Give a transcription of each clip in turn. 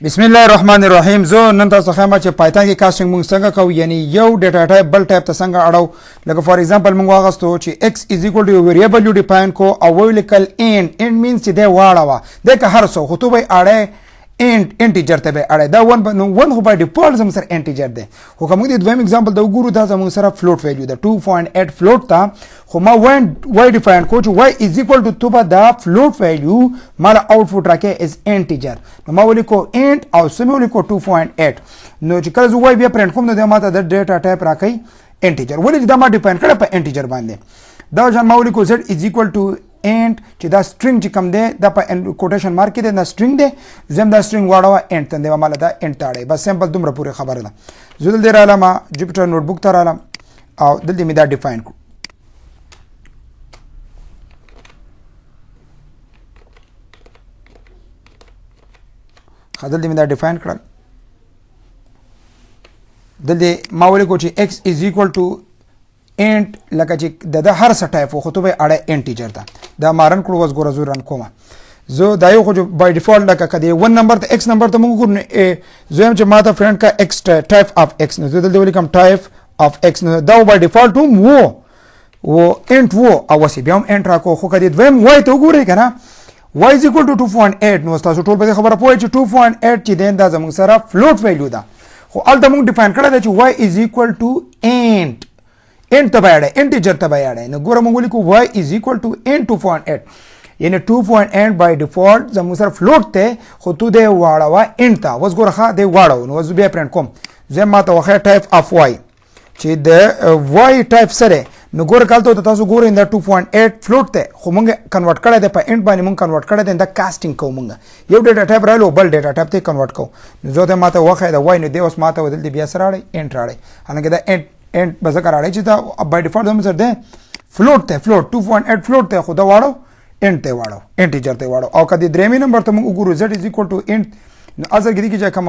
بسم الله الرحمن الرحیم. زه نن تاسو خامہ چې پایتان کې کاسټینګ مونږ څنګه کوو، یعنی یو ډیټا ټایپ بل ټایپ ته څنګه اړو. لکه فار ایگزامپل مونږ واغستو چې x is equal to variable یو ډیفاین کو او وی لیکل end means چې دا واړه د که هر څو خو ته به اړه انټیجر ته به اړه دا 1 خو بای ډیفالت زموږ سره انټیجر دی. خو کوم د دویم ایگزامپل دا وګورو دا زموږ سره فلوټ ویلیو ده 2.8 فلوټ تا خو ما وای ډیفاین کو چې y is equal to تو به دا فلوټ ویلیو مال آوټپوټ راکې از انټیجر. نو ما ولیکو انټ او سم ولیکو 2.8. نو چې کله زه وای بیا پرنټ کوم نو دا ماته د ډیټا ټایپ راکې انټیجر ولې دا ما ډیفاین کړه په انټیجر باندې. دا ځان ما ولیکو z is equal to انټ چې دا سټرینګ چې کوم دی دا په کوټیشن مارک کې دی دا سټرینګ دی زم دا سټرینګ واړه انټ ته دی مال دا انټ تاړي بس سمپل دومره پوره خبره ده. زه دلته رالم جپټر نوٹ بک ته رالم او دلته می دا ډیفاین کو دلته می دا ډیفاین کړل. دلته ما ولیکو چې x is equal to انټ لکه چې د هر څه ټایپ خو ته به اړه انټیجر ده دا مارن کړو وس ګور زور رن کومه زه دا یو خو بای ډیفالت لکه کدی 1 نمبر ته x نمبر ته موږ ګورنه زه هم چې ماته فرند کا x ټایپ اف x نو دلته ولیکم ټایپ اف x نو دا بای ډیفالت وو انټ وو او وسی بیا هم انټ راکو خو کدی دویم وای ته وګورئ کنه y is equal to 2.8 نو تاسو ټول به خبره پوهی چې 2.8 چې دین دا زموږ سره فلوټ ویلیو ده خو الته موږ ډیفاین کړی دی چې y is equal to انټ انټ ته بیاړه انټیجر ته بیاړه نو ګوره موږ ولیکو y is equal to انټ 2.8 یعنی 2.8 بای ډیفالت زموږ سره فلوټ ته خو تو دی واړه انټ ته وس ګوره ښه دی واړه نو وس بیا پرنټ کوم زه ماته واخه ټایپ اف y چې د y ټایپ سره نو ګوره کالته تاسو ګورئ دا 2.8 فلوټ ته خو موږ کنورټ کړی دی په انټ باندې موږ کنورټ کړی دی دا کاسټینګ کوو موږ یو ډیټا ټایپ رالو بل ډیټا ټایپ ته کنورټ کوو نو زه ته ماته واخه دا y نو دی اوس ماته ودل دی بیا سره راړي انټ راړي هغه دا انټ به ذکر راړي چې دا بای ډیفالت هم سره ده فلوټ ته فلوټ 2.8 فلوټ ته خو دا واړو انټ ته واړو انټیجر ته واړو او کدی درېمې نمبر ته موږ وګورو z is equal to انټ نو اصل کې دي چې کوم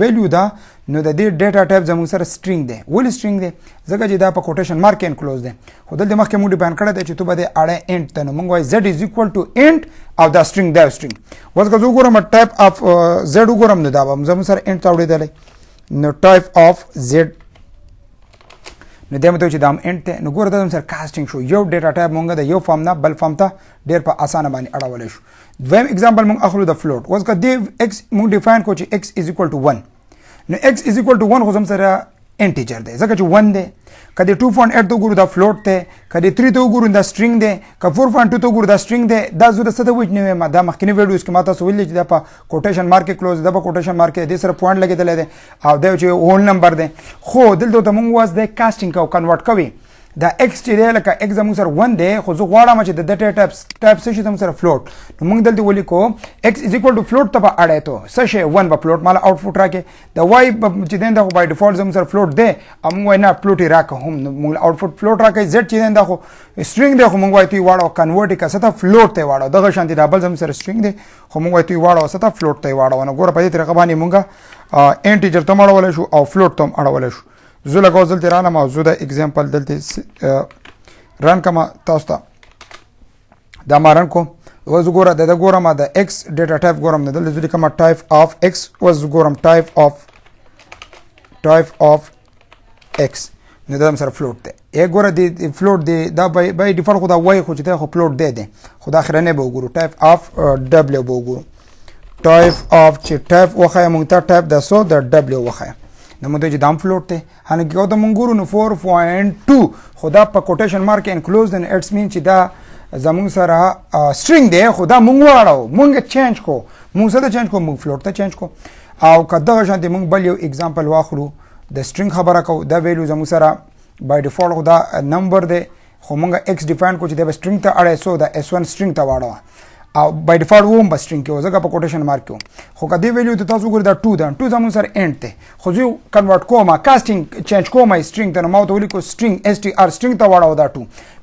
ویلیو دا نو د دې ډیټا ټایپ زموږ سره سټرینګ دی ول سټرینګ دی ځکه چې دا په کوټیشن مارک کې انکلوز دی خو دلته مخکې موږ ډیفاین کړی دی چې تو به د اړه انټ ته نو موږ وایي z is equal to انټ او دا سټرینګ دا سټرینګ اوس که زه وګورم ټایپ اف z وګورم نو دا به زموږ سره انټ ته اورېدلی نو ټایپ اف z نو دیم ته چې دا انټ ته نو ګوره دا سره کاسټینګ شو یو ډیټا ټایپ مونږ د یو فارم نه بل فارم ته ډیر په اسانه باندې اړولای شو. دویم ایگزامپل مونږ اخلو د فلوټ اوس که دی x مونږ ډیفاین کو چې x is equal to 1 نو x is equal to 1 خو زم سره انټیجر دی ځکه چې 1 دی کدی 2.8 ته ګورو دا فلوټ ته کدی 3 ته ګورو دا سټرینګ دی ک 4.2 ته ګورو دا سټرینګ دی دا زړه څه د وښ نه ما دا مخکنی ویډیوز کې ما تاسو ویل چې دا په کوټیشن مارک کلوز دا په کوټیشن مارک د سره پوینټ لګیدل دی او دا چې هول نمبر دی خو دلته ته مونږ واس د کاسټینګ کو کنورټ کوي دا x چې دی لکه x زموږ سره 1 دی خو زه غواړم چې د ډیټا ټایپ څه شي زموږ سره فلوټ نو موږ دلته ولیکو x is equal to فلوټ ته به اړه ته څه شي 1 به فلوټ مال آوټپوټ راکې د y چې دی دا خو بای ډیفالت زموږ سره فلوټ دی او موږ نه فلوټ یې راکې هم موږ آوټپوټ فلوټ راکې z چې دی دا خو سټرینګ دی خو موږ وایي تی واړو کنورټ یې کسه ته فلوټ ته واړو دغه شانتي دا بل زموږ سره سټرینګ دی خو موږ وایي تی واړو ستا فلوټ ته واړو نو ګوره په دې طریقه باندې موږ انټیجر ته اړولای شو او فلوټ ته اړولای شو. زه لکه دلته رانم او زه د ایگزامپل دلته رن کما تاسو ته دا مارن کوم اوس ګوره د ګورم د x ډیټا ټایپ ګورم نه دلته ځکه کما ټایپ اف x اوس ګورم ټایپ اف x نو دا سره فلوټ دی یو ګوره د فلوټ دی دا بای ډیفالت خو دا وای خو چې دا خو فلوټ دی خو دا اخر نه به وګورو ټایپ اف w به وګورو ټایپ اف چې ټایپ وخه مونږ ته ټایپ د سو د w وخه نو موږ چې دام فلوټ ته هنه کې دا مونږ ګورو نو 4.2 خدا په کوټیشن مارک انکلوزد ان اټس مین چې دا زموږ سره سټرینګ دی خو دا مونږ واړو مونږ چینج کو مونږ سره چینج کو مونږ فلوټ ته چینج کو او کدا شانتي مونږ بل یو ایگزامپل واخلو د سټرینګ خبره کو دا ویلیو زموږ سره بای ډیفالت خو دا نمبر دی خو مونږ x ډیفاین کو چې دا سټرینګ ته اړه سو دا s1 سټرینګ ته واړو او بای ډیفالت ووم په سټرینګ کې ځکه په کوټیشن مارک کې خو کدی ویلیو ته تاسو ګورئ دا 2 دا 2 زموږ سره انټ ته خو زه کنورټ کوم کاسټینګ چینج کوم سټرینګ ته نو ما ته ولیکو سټرینګ str سټرینګ ته واړو دا 2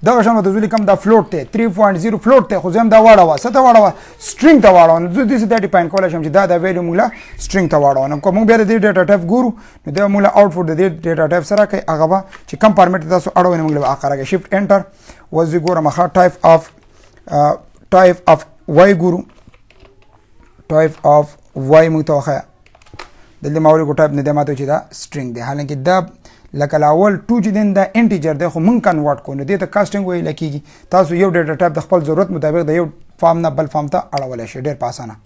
دغه شانو ته ولیکم دا فلوټ ته 3.0 فلوټ ته خو زم دا واړو څه ته واړو سټرینګ ته واړو نو زه دې ډیفاین کولای شم چې دا ویلیو موږ سټرینګ ته واړو نو کوم بیا د ډیټا ټایپ ګورو نو دا موږ آوټپوټ د ډیټا ټایپ سره کوي هغه چې کم فارمیټ تاسو اړو نه موږ اخره کې شیفت انټر وز ګورم ښه ټایپ اف y ګورو type of وای موږ ته وخه دلته ماوري کو ټایپ نه دی ماته چې دا سټرینګ دی حالانکه دا لکه الاول 2 چې دین دا انټیجر دی خو مونږ کنورټ کوو نو دې ته کاسټینګ ویل کیږي تاسو یو ډیټا ټایپ د خپل ضرورت مطابق د یو فارم نه بل فارم ته اړولای شئ ډیر په اسانه